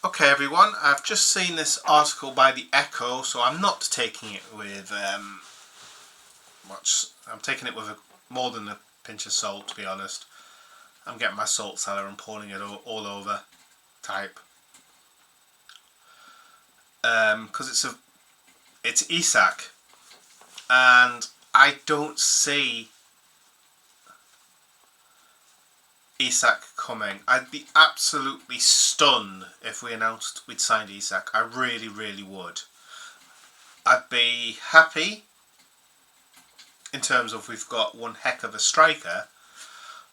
Okay, everyone, I've just seen this article by The Echo, so I'm not taking it with much. I'm taking it with more than a pinch of salt, to be honest. I'm getting my salt cellar and pouring it all over type. Because it's Isak, and I don't see Isak coming. I'd be absolutely stunned if we announced we'd signed Isak. I really, really would. I'd be happy in terms of we've got one heck of a striker,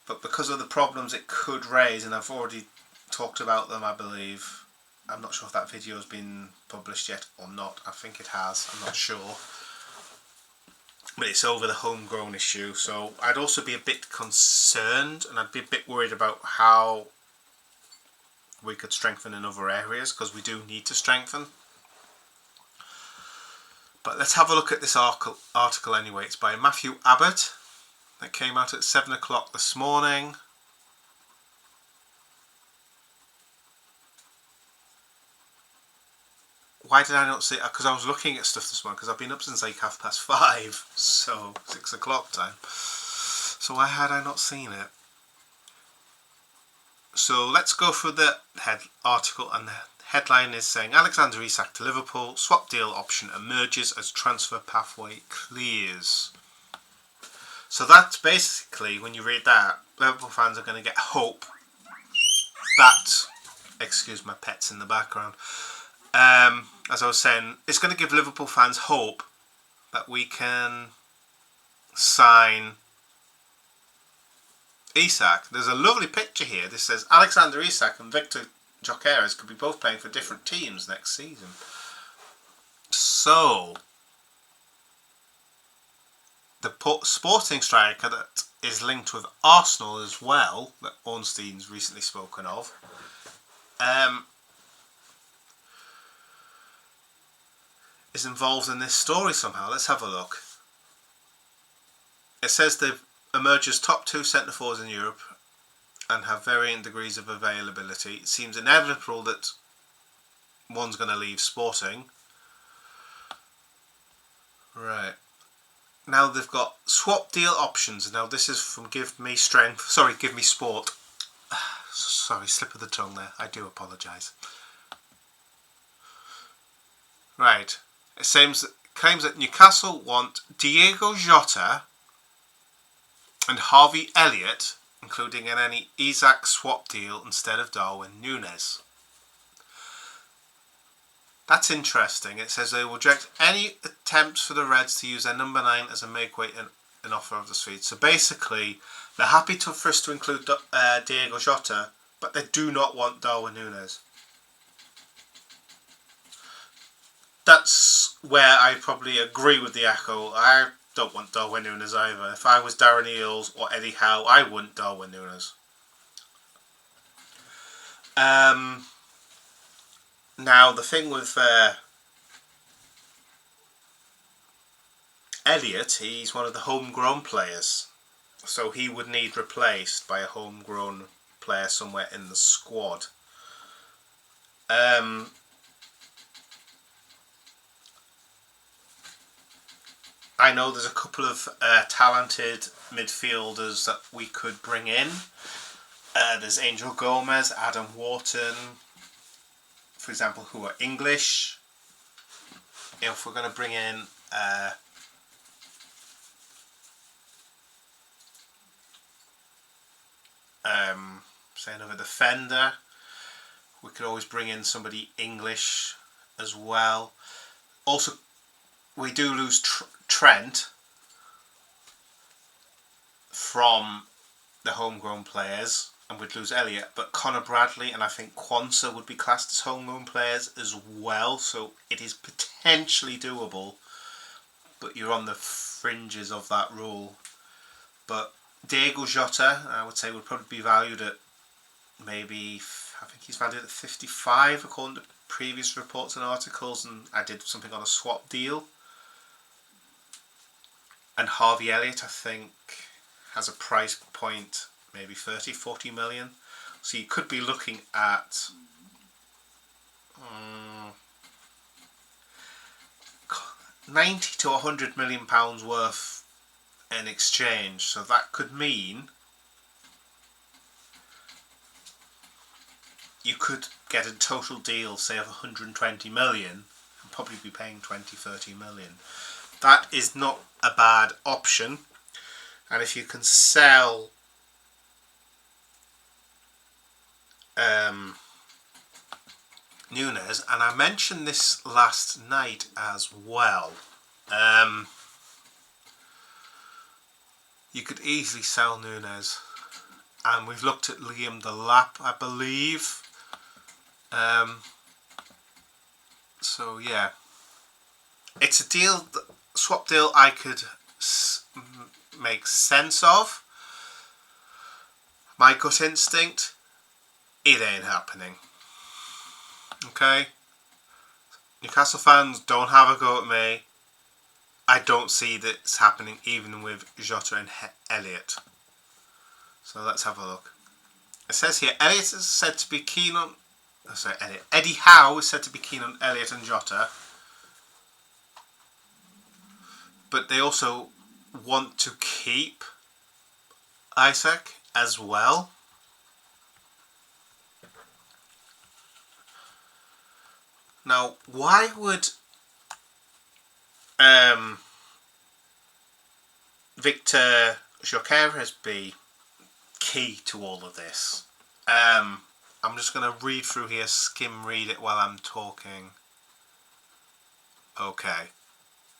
but because of the problems it could raise, and I've already talked about them, I believe. I'm not sure if that video has been published yet or not. I think it has. I'm not sure. But it's over the homegrown issue, so I'd also be a bit concerned, and I'd be a bit worried about how we could strengthen in other areas, because we do need to strengthen. But let's have a look at this article anyway. It's by Matthew Abbott. That came out at 7 o'clock this morning. Why did I not see it? Because I was looking at stuff this morning, because I've been up since like 5:30, so 6 o'clock time. So why had I not seen it? So let's go through the article, and the headline is saying Alexander Isak to Liverpool, swap deal option emerges as transfer pathway clears. So that's basically, when you read that, Liverpool fans are going to get hope that, excuse my pets in the background, as I was saying, it's going to give Liverpool fans hope that we can sign Isak. There's a lovely picture here. This says Alexander Isak and Victor Gyökeres could be both playing for different teams next season. So, the sporting striker that is linked with Arsenal as well, that Ornstein's recently spoken of, is involved in this story somehow. Let's have a look. It says they've emerged as top two centre-forwards in Europe and have varying degrees of availability. It seems inevitable that one's going to leave Sporting. Right. Now they've got swap deal options. Now this is from Give Me Sport. Sorry, slip of the tongue there. I do apologise. Right. It claims that Newcastle want Diego Jota and Harvey Elliott, including any Isak swap deal instead of Darwin Núñez. That's interesting. It says they will reject any attempts for the Reds to use their number 9 as a make-weight in offer of the suite. So basically, they're happy for us to include Diego Jota, but they do not want Darwin Núñez. That's where I probably agree with the Echo. I don't want Darwin Núñez either. If I was Darren Eales or Eddie Howe, I wouldn't Darwin Núñez. Now, the thing with Elliott, he's one of the homegrown players. So he would need replaced by a homegrown player somewhere in the squad. I know there's a couple of talented midfielders that we could bring in. There's Angel Gomez, Adam Wharton, for example, who are English. If we're going to bring in say another defender, we could always bring in somebody English as well. Also, we do lose Trent from the homegrown players, and we'd lose Elliott, but Connor Bradley and I think Quansah would be classed as homegrown players as well, so it is potentially doable, but you're on the fringes of that rule. But Diego Jota, I would say, would probably be valued at maybe, I think he's valued at 55 according to previous reports and articles, and I did something on a swap deal. And Harvey Elliott, I think, has a price point maybe 30-40 million. So you could be looking at 90 to 100 million pounds worth in exchange, so that could mean you could get a total deal, say, of 120 million and probably be paying 20-30 million. That is not a bad option, and if you can sell Nunes, and I mentioned this last night as well, you could easily sell Nunes, and we've looked at Liam Delap, I believe. So yeah, it's a deal, swap deal I could make sense of. My gut instinct, it ain't happening. Okay, Newcastle fans, don't have a go at me. I don't see that it's happening even with Jota and Elliott. So let's have a look. It says here, Elliott is said to be keen on... Oh, sorry, Elliott. Eddie Howe is said to be keen on Elliott and Jota. But they also want to keep Isak as well. Now, why would Victor Gyökeres be key to all of this? I'm just going to read through here, skim read it while I'm talking. Okay,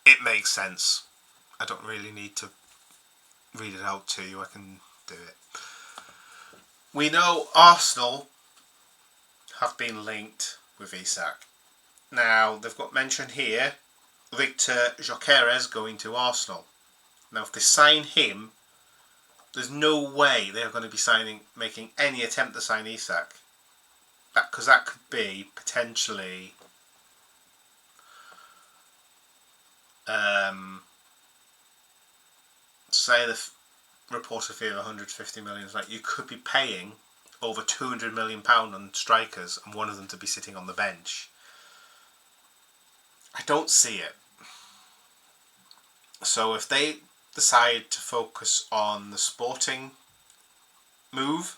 it makes sense. I don't really need to read it out to you, I can do it. We know Arsenal have been linked with Isak. Now, they've got mentioned here, Victor Gyökeres going to Arsenal. Now, if they sign him, there's no way they're going to be making any attempt to sign Isak. Because that could be potentially say the reported fee of 150 million, like you could be paying over 200 million pound on strikers and one of them to be sitting on the bench. I don't see it. So if they decide to focus on the sporting move,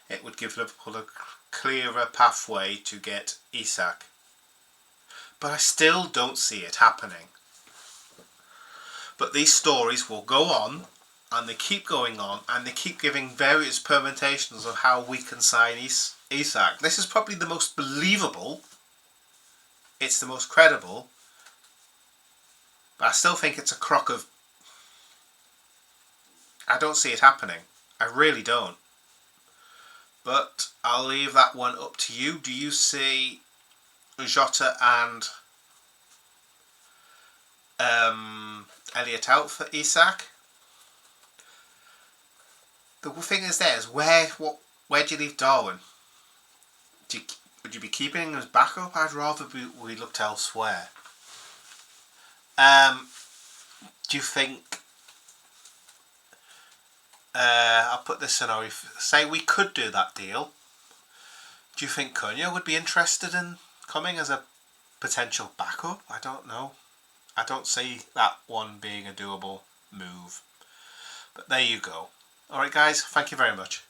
it would give Liverpool a clearer pathway to get Isak. But I still don't see it happening. But these stories will go on, and they keep going on, and they keep giving various permutations of how we can sign Isak. This is probably the most believable. It's the most credible. But I still think it's a crock of... I don't see it happening. I really don't. But I'll leave that one up to you. Do you see Jota and Elliott out for Isak? The thing is where do you leave Darwin? Would you be keeping him as backup? I'd rather we looked elsewhere. Do you think... I'll put this scenario. Say we could do that deal. Do you think Cunha would be interested in coming as a potential backup? I don't know. I don't see that one being a doable move. But there you go. Alright guys, thank you very much.